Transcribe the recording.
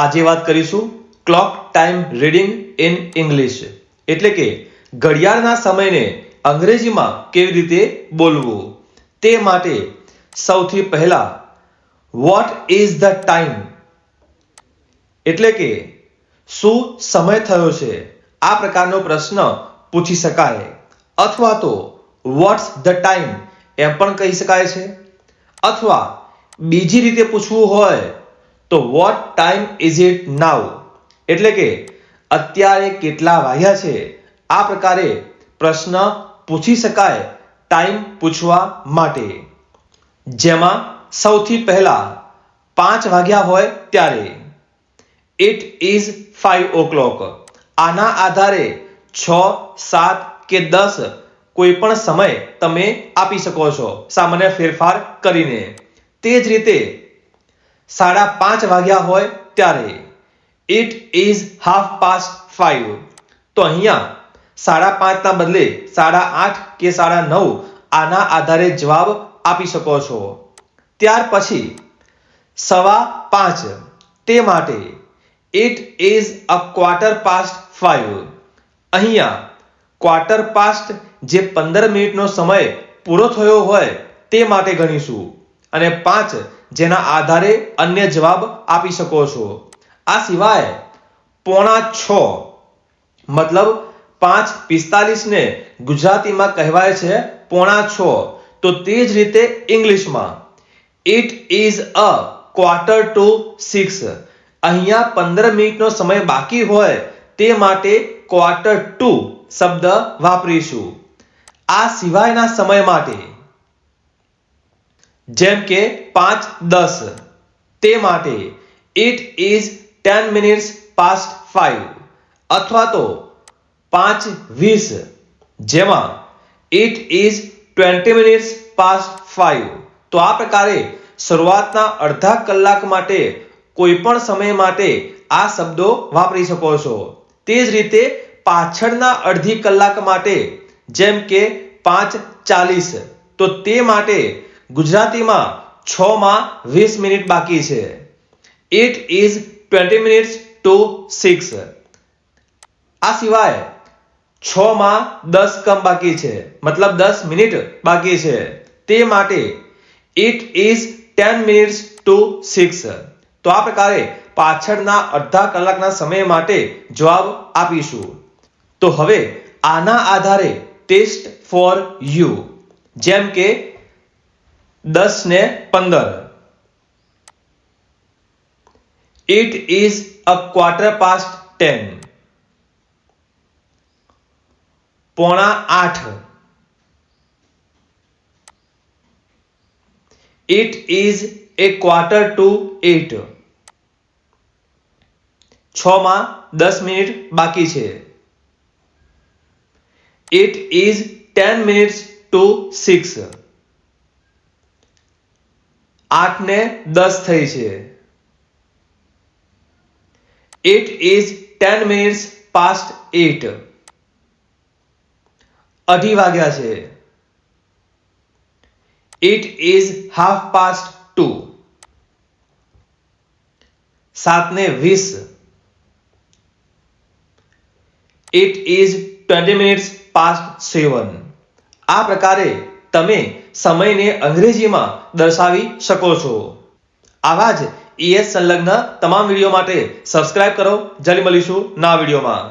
આજે વાત કરીશું clock time reading in English, એટલે કે ઘડિયાળના સમયને અંગ્રેજીમાં કેવી રીતે બોલવું. તે માટે સૌથી પહેલા વોટ ઇઝ ધ ટાઈમ, એટલે કે શું સમય થયો છે, આ પ્રકારનો પ્રશ્ન પૂછી શકાય. અથવા તો વોટ્સ ધ ટાઈમ એમ પણ કહી શકાય છે. અથવા બીજી રીતે પૂછવું હોય તો વોટ ટાઈમ ઇઝ ઇટ નાઉ, એટલે કે અત્યારે કેટલા વાગ્યા છે, આ પ્રકારે પ્રશ્ન પૂછી શકાય ટાઈમ પૂછવા માટે. જેમાં સૌથી પહેલા 5 વાગ્યા હોય ત્યારે ઇટ ઇઝ 5 o'clock. આના આધારે 6, 7 કે 10 કોઈ પણ સમય તમે આપી શકો છો સામાન્ય ફેરફાર કરીને. તે જ રીતે 5:30 વાગ્યા હોય ત્યારે ઇટ ઇઝ 5:30. તો અહીંયા 5:30 ના બદલે 8:30 કે 9:30 આના આધારે જવાબ આપી શકો છો. ત્યાર પછી 5:15, તે માટે ઇટ ઇઝ 5:15. અહીંયા 5:15 જે 15 મિનિટનો સમય પૂરો થયો હોય તે માટે ગણીશું, અને 5 જેના આધારે અન્ય જવાબ આપી શકો છો. આ સિવાય 5:45 મતલબ 5:45 ને ગુજરાતીમાં કહેવાય છે 5:45. તો તે જ રીતે ઇંગ્લિશમાં ઇટ ઇઝ 5:45. અહીંયા 15 મિનિટનો સમય બાકી હોય તે માટે 4:45 શબ્દ વાપરીશું. આ સિવાયના સમય માટે જેમ કે 5:10, તે માટે ઇટ ઇઝ 10 minutes past 5. અથવા તો 5:20, જેમાં ઇટ ઇઝ 20 minutes past 5. તો આ પ્રકારે શરૂઆતના અડધા કલાક માટે કોઈ પણ સમય માટે આ શબ્દો વાપરી શકો છો. તે જ રીતે પાછળના અડધી કલાક માટે જેમ કે 5:40, તો તે માટે ગુજરાતીમાં 6 માં 20 મિનિટ બાકી છે. It is 20 minutes to 6. આ સિવાય 6 માં 10 કમ બાકી છે, મતલબ 10 મિનિટ બાકી છે. તે માટે ઇટ ઇઝ 10 minutes to 6. તો આ પ્રકારે પાછળના અડધા કલાકના સમય માટે જવાબ આપીશું. તો હવે આના આધારે ટેસ્ટ ફોર યુ, જેમ કે 10 ને 15. It is 10:15. 7:45. It is 7:45. 6 માં 10 મિનિટ બાકી છે. It is 10 minutes to 6. 8 ને 10 થઈ છે. It is 10 minutes past 8. 2:30 વાગ્યા છે. It is 2:30. 7:20. It is 20 minutes past 7. આ પ્રકારે તમે સમયને અંગ્રેજીમાં દર્શાવી શકો છો. આવા જ ES સંલગ્ન તમામ વિડીયો માટે સબસ્ક્રાઇબ કરો. જલ્દી મળીશું નવા વિડીયોમાં.